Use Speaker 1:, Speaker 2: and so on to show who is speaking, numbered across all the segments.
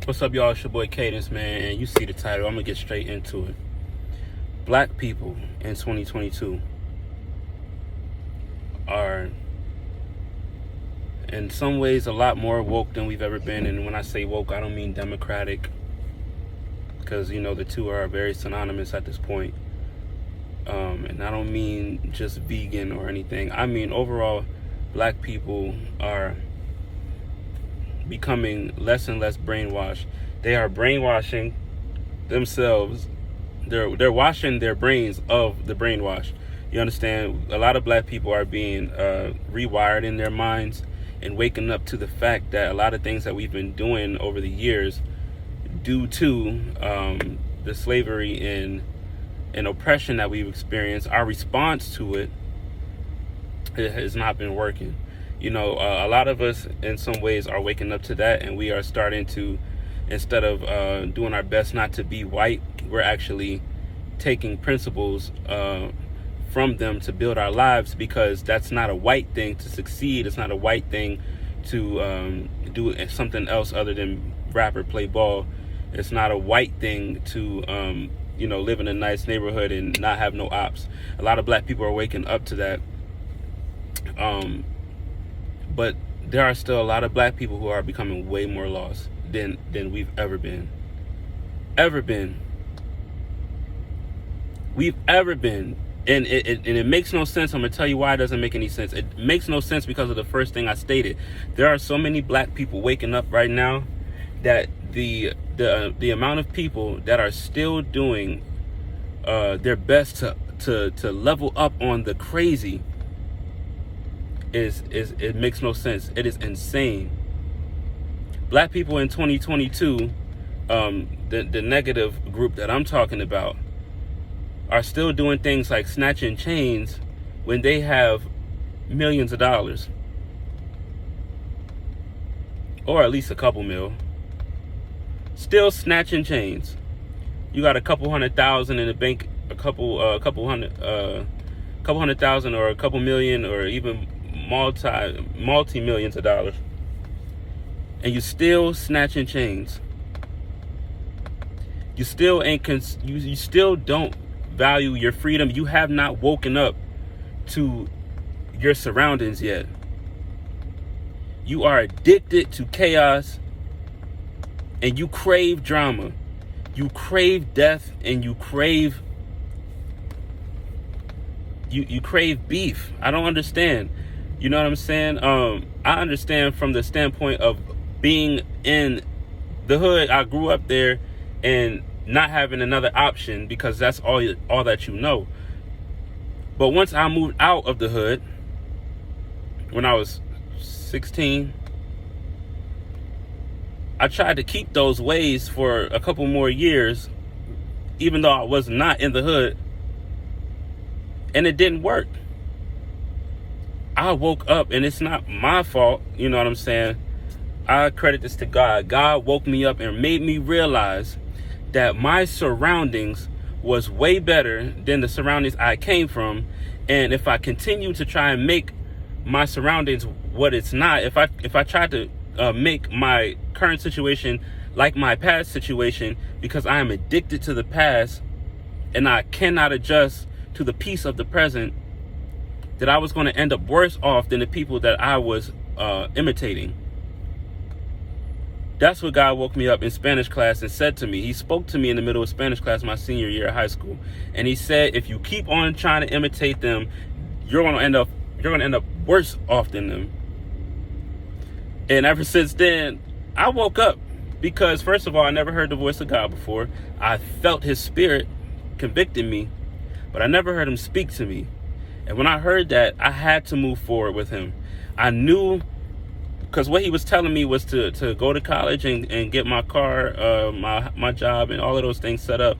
Speaker 1: What's up, y'all? It's your boy Cadence, man, and you see the title. I'm gonna get straight into it. Black people in 2022 are, in some ways, a lot more woke than we've ever been. And when I say woke, I don't mean democratic, because the two are very synonymous at this point. And I don't mean just vegan or anything. I mean overall, black people are becoming less and less brainwashed. They are brainwashing themselves. They're washing their brains of the brainwash. You understand? A lot of black people are being rewired in their minds and waking up to the fact that a lot of things that we've been doing over the years, due to the slavery and oppression that we've experienced, our response to it has not been working. A lot of us in some ways are waking up to that, and we are starting to, instead of doing our best not to be white, we're actually taking principles from them to build our lives, because that's not a white thing to succeed. It's not a white thing to do something else other than rap or play ball. It's not a white thing to live in a nice neighborhood and not have no ops. A lot of black people are waking up to that. But there are still a lot of black people who are becoming way more lost than we've ever been. And it makes no sense. I'm going to tell you why it doesn't make any sense. It makes no sense because of the first thing I stated. There are so many black people waking up right now that the amount of people that are still doing their best to level up on the crazy is it makes no sense. It is insane. Black people in 2022, the negative group that I'm talking about, are still doing things like snatching chains when they have millions of dollars, or at least a couple mil. Still snatching chains. You got a couple $100,000 in the bank, a couple $100,000 or a couple million, or even multi millions of dollars, and you still snatching chains. You still you still don't value your freedom. You have not woken up to your surroundings yet. You are addicted to chaos, and you crave drama. You crave death, and you crave beef. I don't understand. You know what I'm saying? I understand from the standpoint of being in the hood. I grew up there and not having another option, because that's all that you know. But once I moved out of the hood when I was 16, I tried to keep those ways for a couple more years, even though I was not in the hood, and it didn't work. I woke up, and it's not my fault. You know what I'm saying? I credit this to God. God woke me up and made me realize that my surroundings was way better than the surroundings I came from. And if I continue to try and make my surroundings what it's not, if I try to make my current situation like my past situation, because I am addicted to the past and I cannot adjust to the peace of the present, that I was going to end up worse off than the people that I was imitating. That's what God woke me up in Spanish class and said to me. He spoke to me in the middle of Spanish class my senior year of high school, and he said, if you keep on trying to imitate them, you're going to end up worse off than them. And ever since then, I woke up, because first of all, I never heard the voice of God before. I felt his spirit convicting me, but I never heard him speak to me. And when I heard that, I had to move forward with him. I knew, because what he was telling me was to go to college and get my car, my job, and all of those things set up.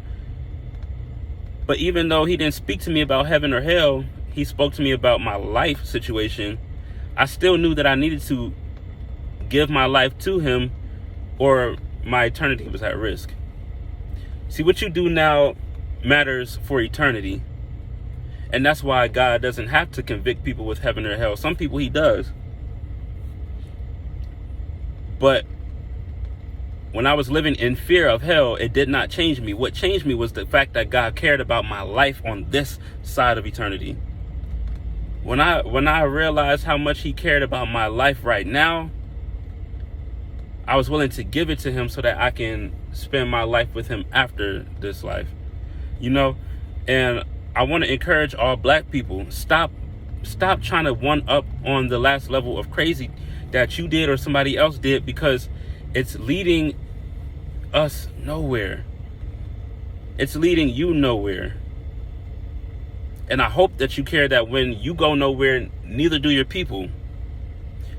Speaker 1: But even though he didn't speak to me about heaven or hell, he spoke to me about my life situation. I still knew that I needed to give my life to him, or my eternity was at risk. See, what you do now matters for eternity. And that's why God doesn't have to convict people with heaven or hell. Some people he does. But When I was living in fear of hell, it did not change me. What changed me was the fact that God cared about my life on this side of eternity. When I realized how much he cared about my life right now, I was willing to give it to him so that I can spend my life with him after this life. You know, and I want to encourage all black people, stop trying to one up on the last level of crazy that you did or somebody else did, because it's leading us nowhere. It's leading you nowhere. And I hope that you care that when you go nowhere, neither do your people.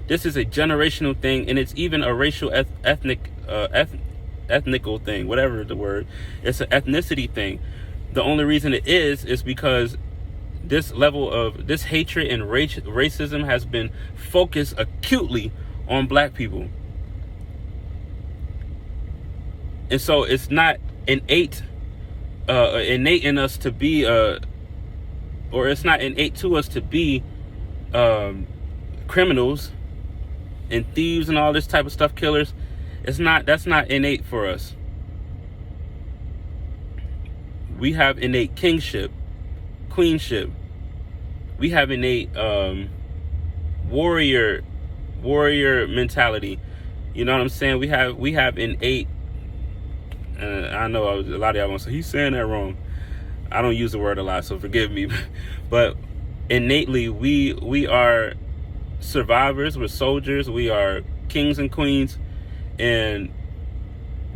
Speaker 1: This is a generational thing, and it's even a racial ethnical thing, whatever the word. It's an ethnicity thing. The only reason it is because this level of this hatred and racism has been focused acutely on black people. And so it's not innate in us to be or it's not innate to us to be criminals and thieves and all this type of stuff, killers. That's not innate for us. We have innate kingship, queenship. We have innate warrior mentality. You know what I'm saying? We have innate. I know a lot of y'all gonna say he's saying that wrong. I don't use the word a lot, so forgive me. But innately, we are survivors. We're soldiers. We are kings and queens, and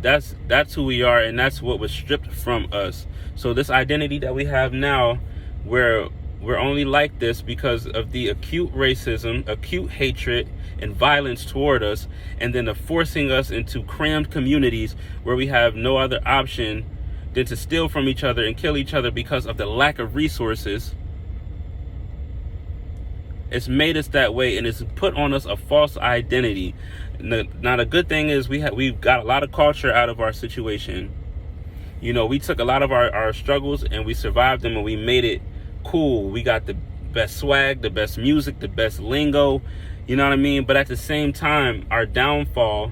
Speaker 1: that's who we are, and that's what was stripped from us. So this identity that we have now, where we're only like this because of the acute racism, acute hatred, and violence toward us, and then the forcing us into crammed communities where we have no other option than to steal from each other and kill each other because of the lack of resources. It's made us that way, and it's put on us a false identity. Now the good thing is we've got a lot of culture out of our situation. You know, we took a lot of our struggles and we survived them, and we made it cool. We got the best swag, the best music, the best lingo. You know what I mean? But at the same time, our downfall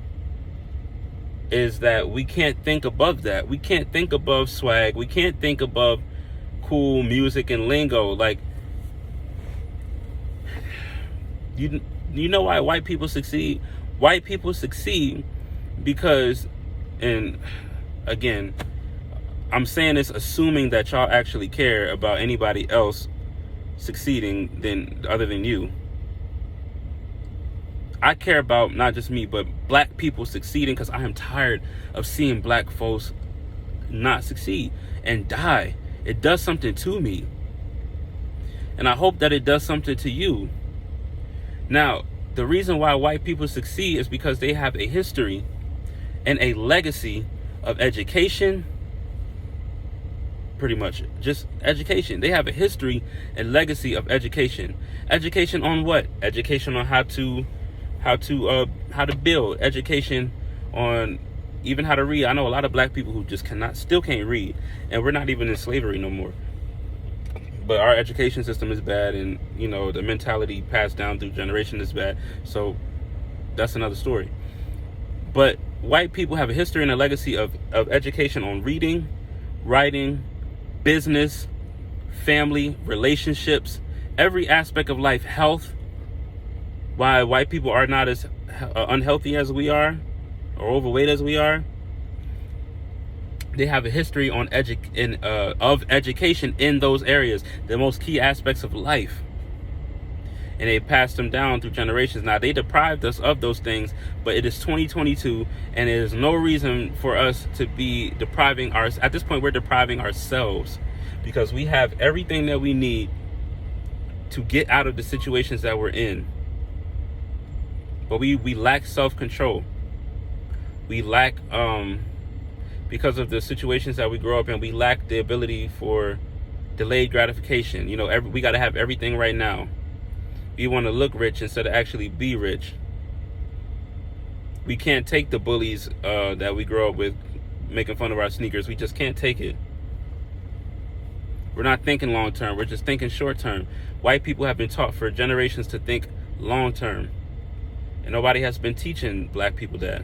Speaker 1: is that we can't think above that. We can't think above swag. We can't think above cool music and lingo. Like, you know why white people succeed? White people succeed because, and again, I'm saying this assuming that y'all actually care about anybody else succeeding other than you. I care about not just me, but black people succeeding, because I am tired of seeing black folks not succeed and die. It does something to me. And I hope that it does something to you. Now, the reason why white people succeed is because they have a history and a legacy of education. Pretty much just education. They have a history and legacy of education. Education on what? Education on how to build. Education on even how to read. I know a lot of black people who just still can't read, and we're not even in slavery no more. But our education system is bad, and you know, the mentality passed down through generation is bad. So that's another story. But white people have a history and a legacy of education on reading, writing, business, family, relationships, every aspect of life, health. Why white people are not as unhealthy as we are, or overweight as we are. They have a history on of education in those areas, the most key aspects of life, and they passed them down through generations. Now they deprived us of those things, but it is 2022, and there is no reason for us to be depriving at this point. We're depriving ourselves, because we have everything that we need to get out of the situations that we're in. But we lack self-control. We lack, because of the situations that we grow up in, we lack the ability for delayed gratification. You know, we got to have everything right now. We want to look rich instead of actually be rich. We can't take the bullies that we grow up with making fun of our sneakers. We just can't take it. We're not thinking long term. We're just thinking short term. White people have been taught for generations to think long term. And nobody has been teaching black people that.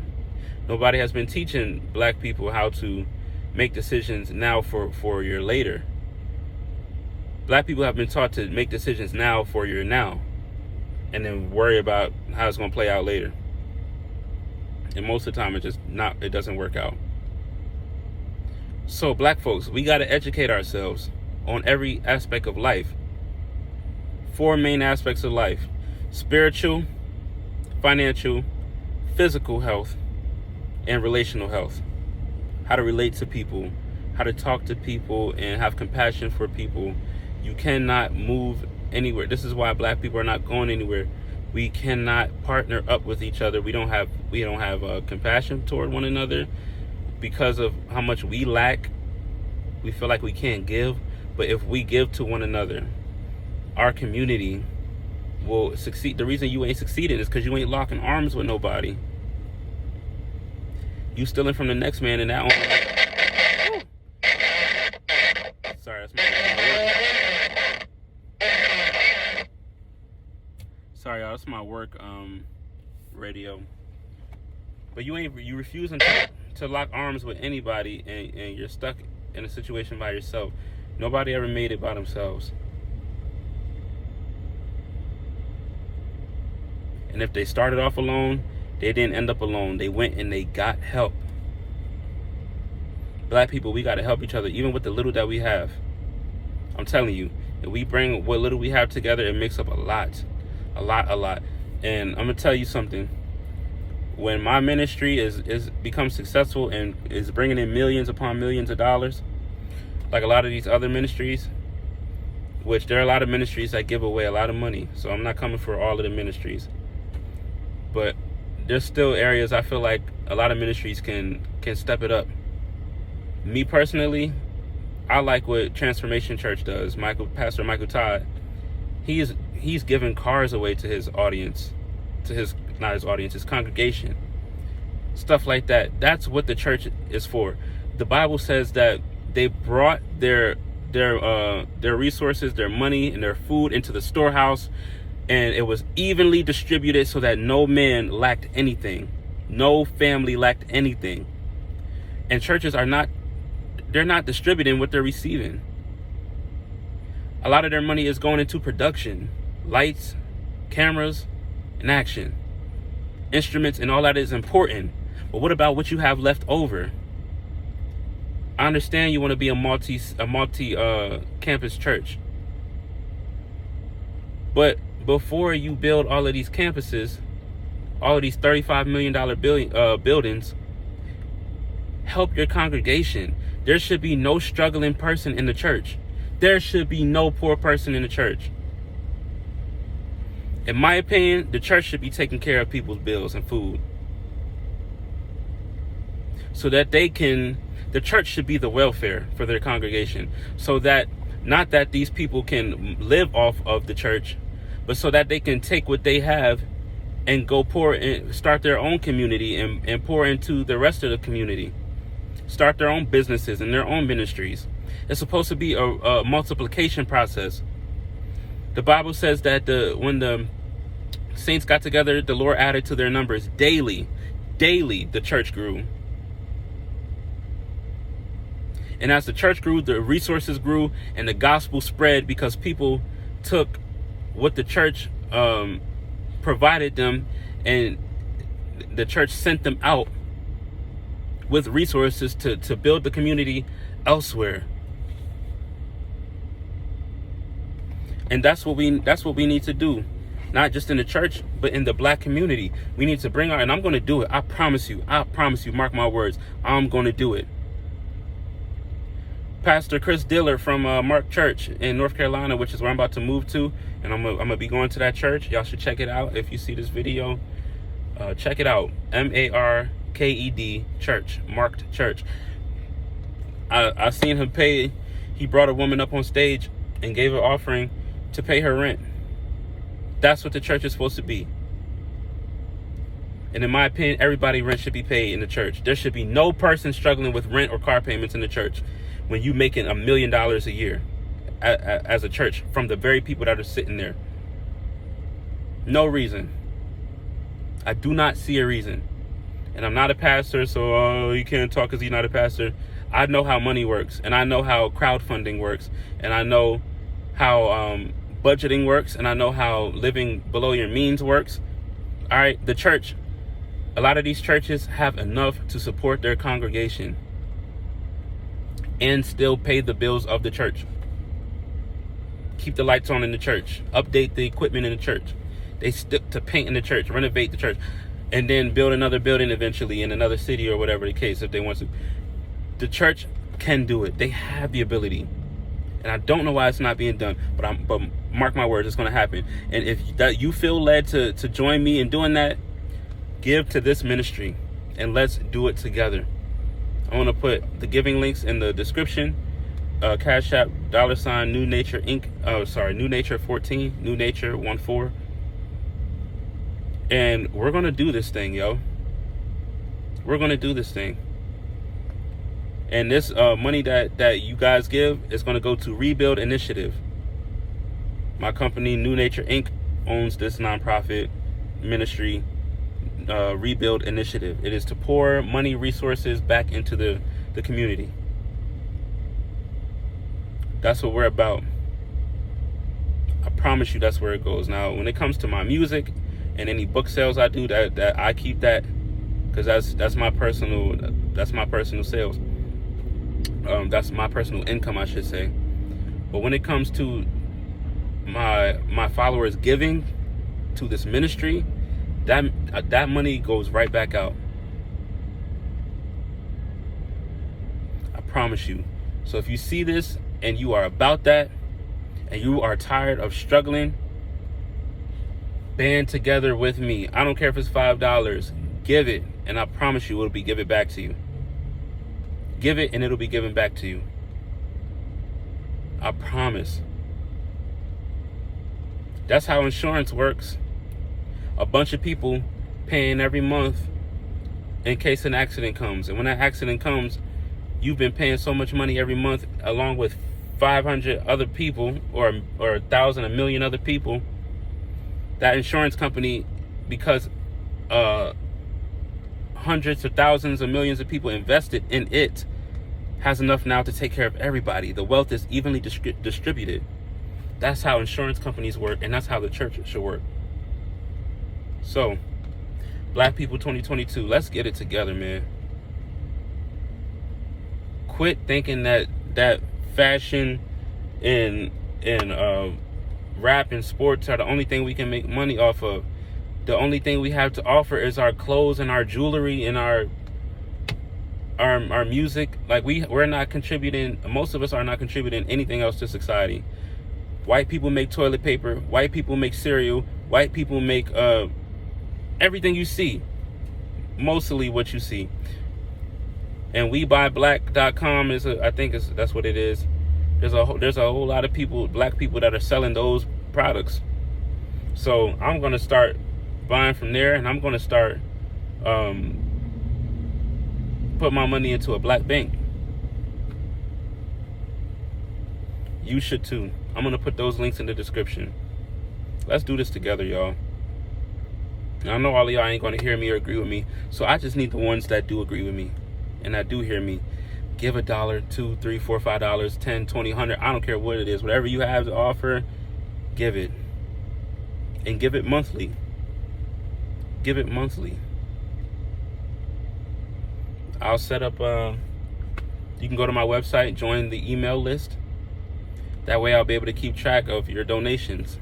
Speaker 1: Nobody has been teaching black people how to make decisions now for your later. Black people have been taught to make decisions now for your now, and then worry about how it's going to play out later. And most of the time, it doesn't work out. So black folks, we got to educate ourselves on every aspect of life. 4 main aspects of life: spiritual, financial, physical health, and relational health. How to relate to people, how to talk to people and have compassion for people. You cannot move anywhere. This is why black people are not going anywhere. We cannot partner up with each other. We don't have compassion toward one another because of how much we lack. We feel like we can't give, but if we give to one another, our community will succeed. The reason you ain't succeeding is because you ain't locking arms with nobody. You stealing from the next man, and that only. Sorry, that's my work. Sorry, y'all, that's my work radio. But you refusing to lock arms with anybody, and you're stuck in a situation by yourself. Nobody ever made it by themselves. And if they started off alone, they didn't end up alone. They went and they got help. Black people, we got to help each other, even with the little that we have. I'm telling you, if we bring what little we have together, it makes up a lot. A lot. And I'm going to tell you something. When my ministry is become successful and is bringing in millions upon millions of dollars, like a lot of these other ministries, which there are a lot of ministries that give away a lot of money. So I'm not coming for all of the ministries. But there's still areas I feel like a lot of ministries can step it up. Me personally, I like what Transformation Church does. Pastor Michael Todd, he's giving cars away to his audience, his congregation. Stuff like that. That's what the church is for. The Bible says that they brought their resources, their money, and their food into the storehouse, and it was evenly distributed so that no man lacked anything. No family lacked anything. And churches they're not distributing what they're receiving. A lot of their money is going into production, lights, cameras, and action. Instruments and all that is important. But what about what you have left over? I understand you want to be a multi campus church. But before you build all of these campuses, all of these $35 million buildings, help your congregation. There should be no struggling person in the church. There should be no poor person in the church. In my opinion, the church should be taking care of people's bills and food. So that the church should be the welfare for their congregation. So that, not that these people can live off of the church, but so that they can take what they have and go pour and start their own community and pour into the rest of the community. Start their own businesses and their own ministries. It's supposed to be a multiplication process. The Bible says that when the saints got together, the Lord added to their numbers daily. Daily, the church grew. And as the church grew, the resources grew, and the gospel spread because people took what the church provided them, and the church sent them out with resources to build the community elsewhere. And that's what we need to do, not just in the church, but in the black community. We need to bring and I'm going to do it. I promise you, mark my words, I'm going to do it. Pastor Chris Diller from Mark Church in North Carolina, which is where I'm about to move to, and I'm gonna be going to that church. Y'all should check it out. If you see this video, check it out. MARKED Church, Marked Church. I seen him pay. He brought a woman up on stage and gave an offering to pay her rent. That's what the church is supposed to be. And in my opinion, everybody's rent should be paid in the church. There should be no person struggling with rent or car payments in the church when you making $1 million a year as a church from the very people that are sitting there. No reason. I do not see a reason. And I'm not a pastor, so you can't talk because you're not a pastor. I know how money works, and I know how crowdfunding works, and I know how budgeting works, and I know how living below your means works. All right, the church, a lot of these churches have enough to support their congregation and still pay the bills of the church. Keep the lights on in the church, update the equipment in the church. They stick to paint in the church, renovate the church, and then build another building eventually in another city or whatever the case if they want to. The church can do it. They have the ability. And I don't know why it's not being done, but mark my words, it's going to happen. And if you feel led to join me in doing that, give to this ministry and let's do it together. I want to put the giving links in the description. Cash App, $ New Nature Inc. New Nature 14, New Nature 14. And we're going to do this thing, yo. We're going to do this thing. And this money that you guys give is going to go to Rebuild Initiative. My company, New Nature Inc., owns this nonprofit ministry, Rebuild Initiative. It is to pour money resources back into the community. That's what we're about. I promise you that's where it goes. Now, when it comes to my music and any book sales I do, that I keep that, because that's my personal sales. That's my personal income, I should say. But when it comes to my followers giving to this ministry, that money goes right back out. I promise you. So if you see this and you are about that, and you are tired of struggling, band together with me. I don't care if it's $5. Give it, and I promise you it'll be given back to you. Give it, and it'll be given back to you. I promise. That's how insurance works. A bunch of people paying every month in case an accident comes. And when that accident comes, you've been paying so much money every month along with 500 other people or 1,000, a million other people. That insurance company, because hundreds of thousands of millions of people invested in it, has enough now to take care of everybody. The wealth is evenly distributed. That's how insurance companies work, and that's how the church should work. So, Black people 2022, let's get it together, man. Quit thinking that fashion and rap and sports are the only thing we can make money off of. The only thing we have to offer is our clothes and our jewelry and our music. Like we're not contributing. Most of us are not contributing anything else to society. White people make toilet paper. White people make cereal. White people make everything you see. Mostly what you see. And WeBuyBlack.com that's what it is. There's a whole lot of people, black people, that are selling those products. So I'm gonna start buying from there, and I'm gonna start put my money into a black bank. You should too. I'm gonna put those links in the description. Let's do this together, y'all. And I know all of y'all ain't gonna hear me or agree with me, so I just need the ones that do agree with me and that do hear me. Give $1, $2, $3, $4, $5, $10, $20, $100. I don't care what it is. Whatever you have to offer, give it. And give it monthly. Give it monthly. I'll set up, you can go to my website, join the email list. That way I'll be able to keep track of your donations.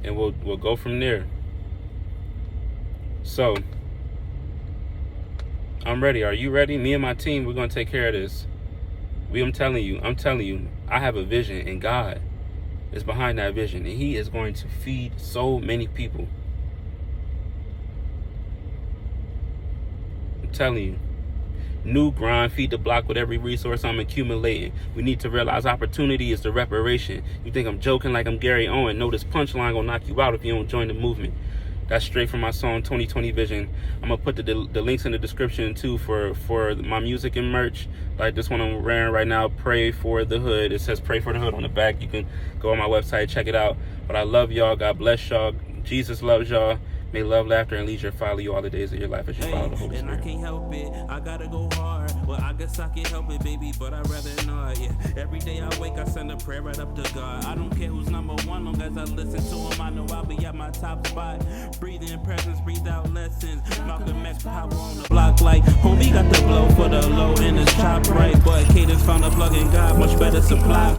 Speaker 1: And we'll go from there. So, I'm ready. Are you ready? Me and my team, we're going to take care of this. I'm telling you, I have a vision, and God is behind that vision, and He is going to feed so many people. I'm telling you. New grind, feed the block with every resource I'm accumulating. We need to realize opportunity is the reparation. You think I'm joking like I'm Gary Owen? No, this punchline gonna knock you out if you don't join the movement. That's straight from my song 2020 Vision. I'm gonna put the links in the description too for my music and merch. Like this one I'm wearing right now, Pray for the Hood. It says Pray for the Hood on the back. You can go on my website, check it out. But I love y'all. God bless y'all. Jesus loves y'all. May love, laughter, and leisure follow you all the days of your life as you follow the Holy
Speaker 2: And I
Speaker 1: Spirit.
Speaker 2: can't help it, I gotta go hard. Well, I guess I can't help it, baby, but I'd rather not. Yeah, every day I wake, I send a prayer right up to God. I don't care who's number one, long as I listen to him. I know I'll be at my top spot. Breathe in presence, breathe out lessons. Malcolm X power on the block like homie got the blow for the low and it's chopped right. But Cadence found a plug in God, much better supply.